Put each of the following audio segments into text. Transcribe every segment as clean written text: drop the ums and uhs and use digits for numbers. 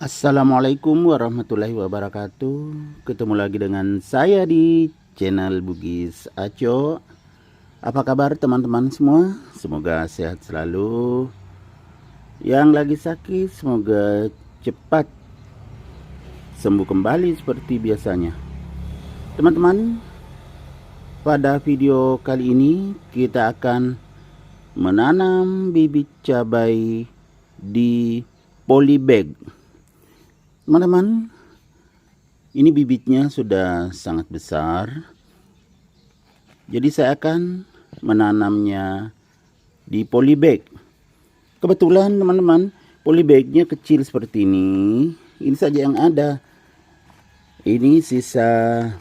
Assalamualaikum warahmatullahi wabarakatuh. Ketemu lagi dengan saya di channel Bugis Aco. Apa kabar teman-teman semua? Semoga sehat selalu. Yang lagi sakit semoga cepat sembuh kembali seperti biasanya. Teman-teman, pada video kali ini kita akan menanam bibit cabai di polybag. Teman-teman, ini bibitnya sudah sangat besar. Jadi saya akan menanamnya di polybag. Kebetulan teman-teman, polybagnya kecil seperti ini. Ini saja yang ada. Ini sisa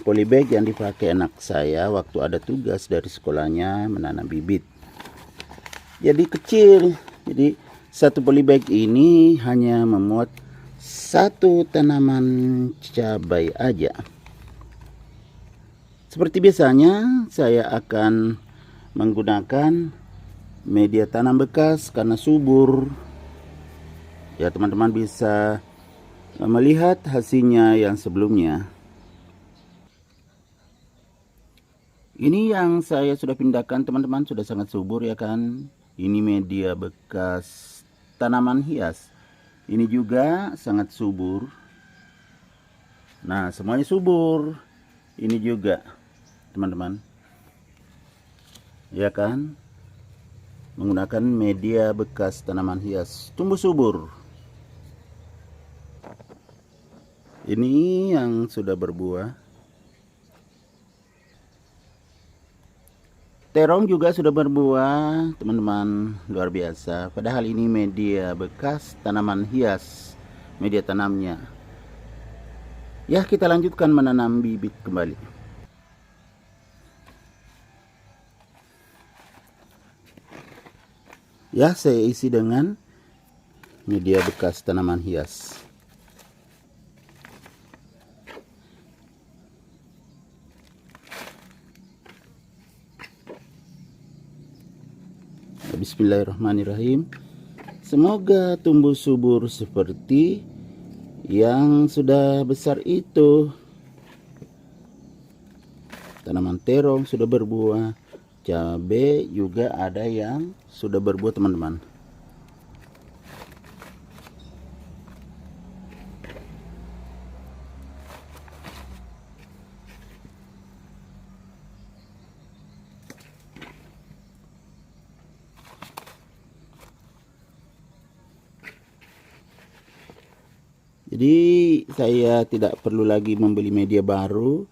polybag yang dipakai anak saya waktu ada tugas dari sekolahnya menanam bibit. Jadi kecil. Jadi satu polybag ini hanya memuat satu tanaman cabai aja. Seperti biasanya saya akan menggunakan media tanam bekas karena subur. Ya, teman-teman bisa melihat hasilnya yang sebelumnya. Ini yang saya sudah pindahkan teman-teman, sudah sangat subur ya kan. Ini media bekas tanaman hias. Ini juga sangat subur. Nah, semuanya subur. Ini juga, teman-teman. Ya kan? Menggunakan media bekas tanaman hias. Tumbuh subur. Ini yang sudah berbuah. Terong juga sudah berbuah, teman-teman, luar biasa. Padahal ini media bekas tanaman hias, media tanamnya. Ya, kita lanjutkan menanam bibit kembali. Ya, saya isi dengan media bekas tanaman hias. Bismillahirrahmanirrahim. Semoga tumbuh subur seperti yang sudah besar itu. Tanaman terong sudah berbuah, cabai juga ada yang sudah berbuah, teman-teman. Jadi saya tidak perlu lagi membeli media baru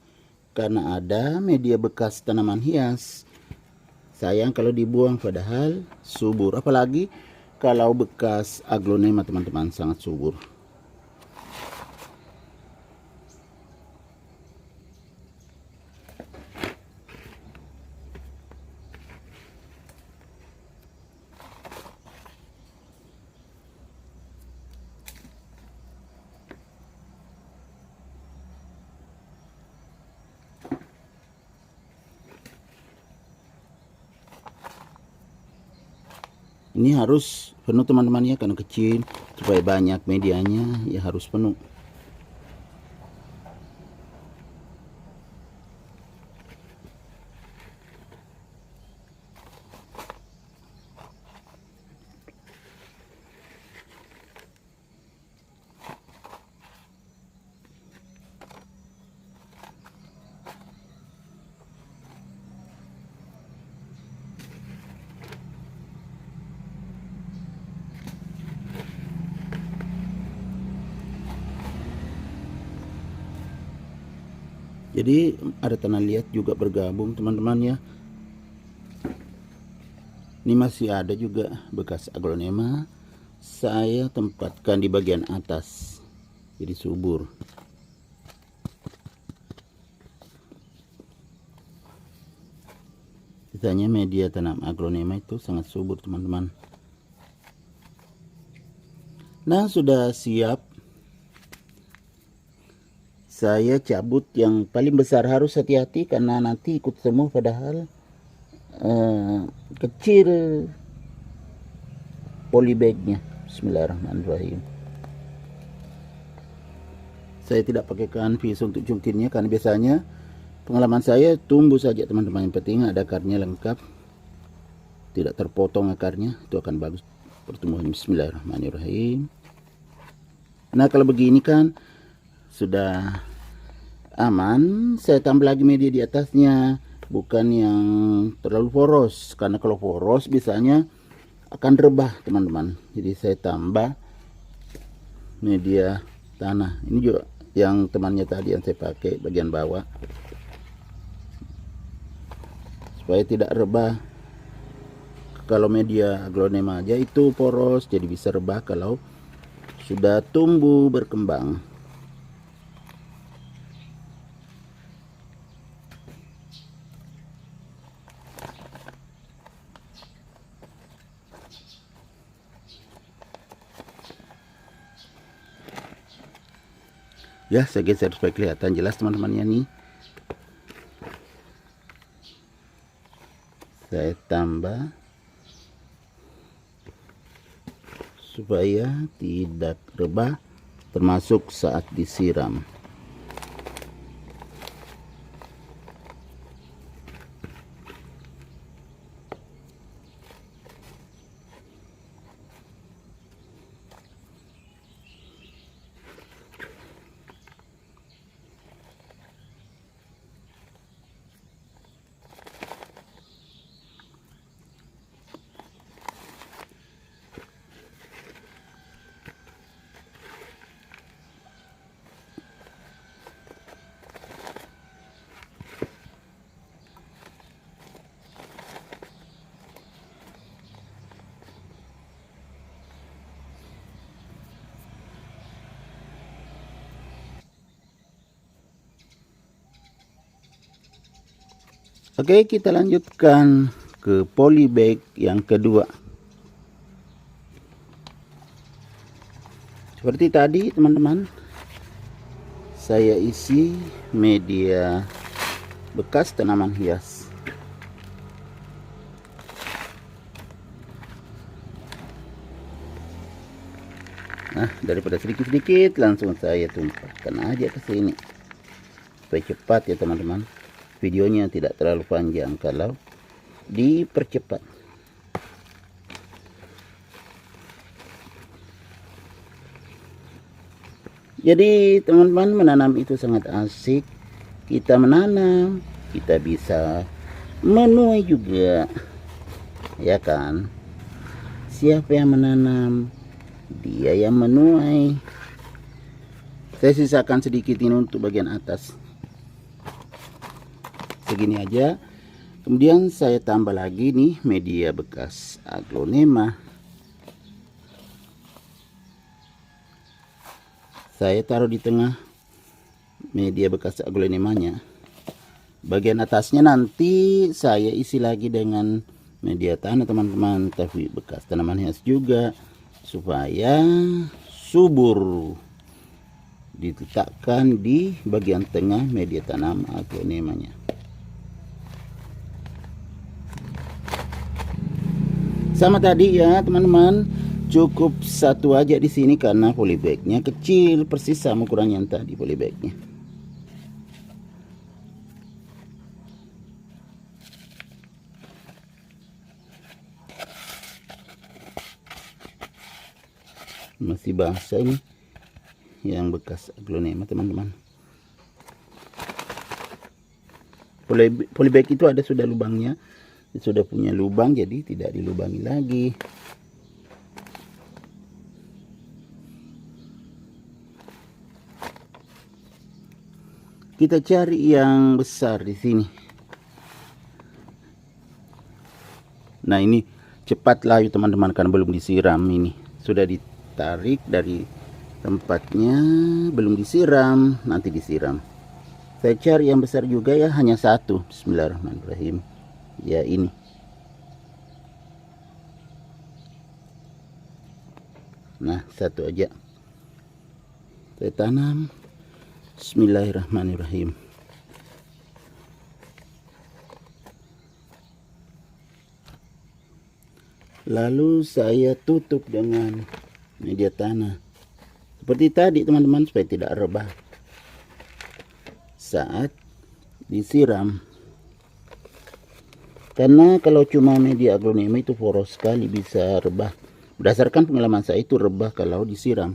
karena ada media bekas tanaman hias. Sayang kalau dibuang padahal subur, apalagi kalau bekas aglonema, teman-teman, sangat subur. Ini harus penuh, teman-teman, ya, karena kecil, supaya banyak medianya ya harus penuh. Jadi ada tanah liat juga bergabung, teman-teman, ya. Ini masih ada juga bekas aglonema. Saya tempatkan di bagian atas, jadi subur. Sisanya media tanam aglonema itu sangat subur, teman-teman. Nah, sudah siap. Saya cabut yang paling besar, harus hati-hati karena nanti ikut semua, padahal kecil polybagnya. Bismillahirrahmanirrahim. Saya tidak pakaikan pisau untuk cungkirnya karena biasanya pengalaman saya tumbuh saja teman-teman. Yang penting ada akarnya lengkap, tidak terpotong akarnya, itu akan bagus pertumbuhannya. Bismillahirrahmanirrahim. Nah kalau begini kan sudah aman. Saya tambah lagi media di atasnya, bukan yang terlalu poros, karena kalau poros biasanya akan rebah teman-teman. Jadi saya tambah media tanah. Ini juga yang temannya tadi yang saya pakai bagian bawah, supaya tidak rebah. Kalau media aglonema aja itu poros, jadi bisa rebah kalau sudah tumbuh berkembang. Ya, saya geser supaya kelihatan jelas teman-temannya nih. Saya tambah supaya tidak rebah, termasuk saat disiram. Oke, kita lanjutkan ke polybag yang kedua. Seperti tadi teman-teman, saya isi media bekas tanaman hias. Nah, daripada sedikit-sedikit langsung saya tumpahkan aja ke sini supaya cepat ya teman-teman. Videonya tidak terlalu panjang kalau dipercepat. Jadi teman-teman, menanam itu sangat asik. Kita menanam, kita bisa menuai juga, ya kan? Siapa yang menanam, dia yang menuai. Saya sisakan sedikit ini untuk bagian atas, segini aja. Kemudian saya tambah lagi nih media bekas aglonema. Saya taruh di tengah media bekas aglonemanya. Bagian atasnya nanti saya isi lagi dengan media tanah teman-teman, tapi bekas tanaman hias juga, supaya subur. Diletakkan di bagian tengah media tanam aglonemanya. Sama tadi ya teman-teman, cukup satu aja di sini karena polybagnya kecil, persis sama ukuran yang tadi polybagnya. Masih basah ini yang bekas aglonema teman-teman. Polybag itu ada sudah lubangnya, sudah punya lubang, jadi tidak dilubangi lagi. Kita cari yang besar di sini. Nah ini cepat layu teman-teman karena belum disiram. Ini sudah ditarik dari tempatnya, belum disiram, nanti disiram. Saya cari yang besar juga ya, hanya satu. Bismillahirrahmanirrahim. Ya ini. Nah satu aja saya tanam. Bismillahirrahmanirrahim. Lalu saya tutup dengan media tanah seperti tadi teman-teman, supaya tidak rebah. saat disiram. Karena kalau cuma media aglonema itu poros sekali, bisa rebah. Berdasarkan pengalaman saya itu rebah kalau disiram.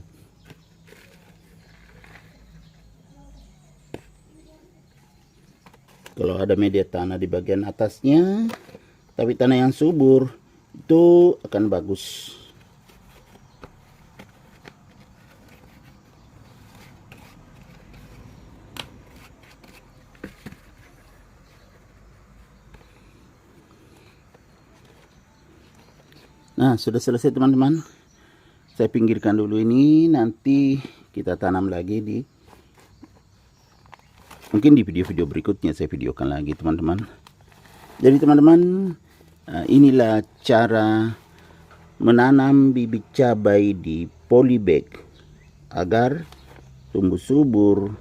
Kalau ada media tanah di bagian atasnya, tapi tanah yang subur, itu akan bagus. Nah, sudah selesai teman-teman. Saya pinggirkan dulu ini, nanti kita tanam lagi mungkin di video-video berikutnya saya videokan lagi teman-teman. Jadi teman-teman, inilah cara menanam bibit cabai di polybag agar tumbuh subur.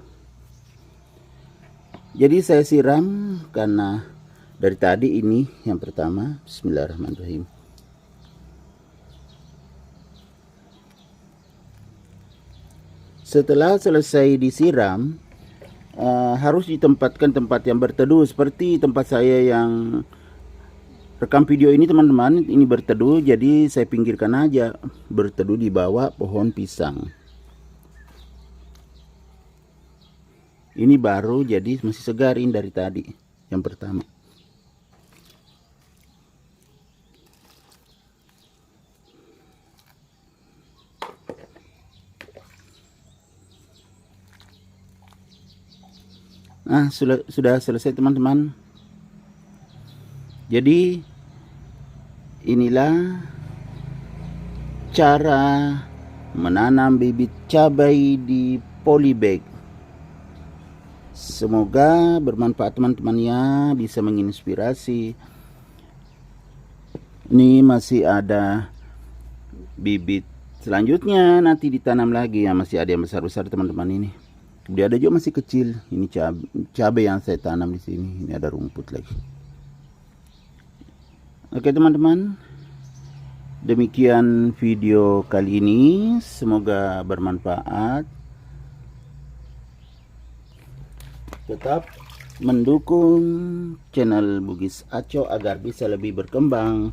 Jadi saya siram karena dari tadi ini yang pertama. Bismillahirrahmanirrahim. Setelah selesai disiram, harus ditempatkan tempat yang berteduh, seperti tempat saya yang rekam video ini teman-teman. Ini berteduh, jadi saya pinggirkan aja, berteduh di bawah pohon pisang. Ini baru, jadi masih segarin dari tadi yang pertama. Nah, sudah selesai teman-teman. Jadi inilah cara menanam bibit cabai di polybag. Semoga bermanfaat teman-temannya, bisa menginspirasi. Ini masih ada bibit selanjutnya, nanti ditanam lagi ya, masih ada yang besar-besar teman-teman ini. Kemudian ada juga masih kecil. Ini cabai yang saya tanam di sini. Ini ada rumput lagi. Oke teman-teman, demikian video kali ini. Semoga bermanfaat. Tetap mendukung channel Bugis Aco agar bisa lebih berkembang.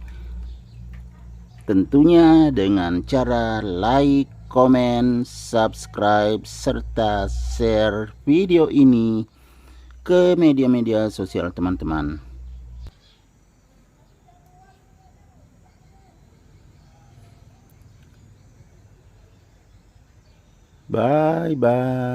Tentunya dengan cara like, komen, subscribe, serta share video ini ke media-media sosial teman-teman. Bye-bye.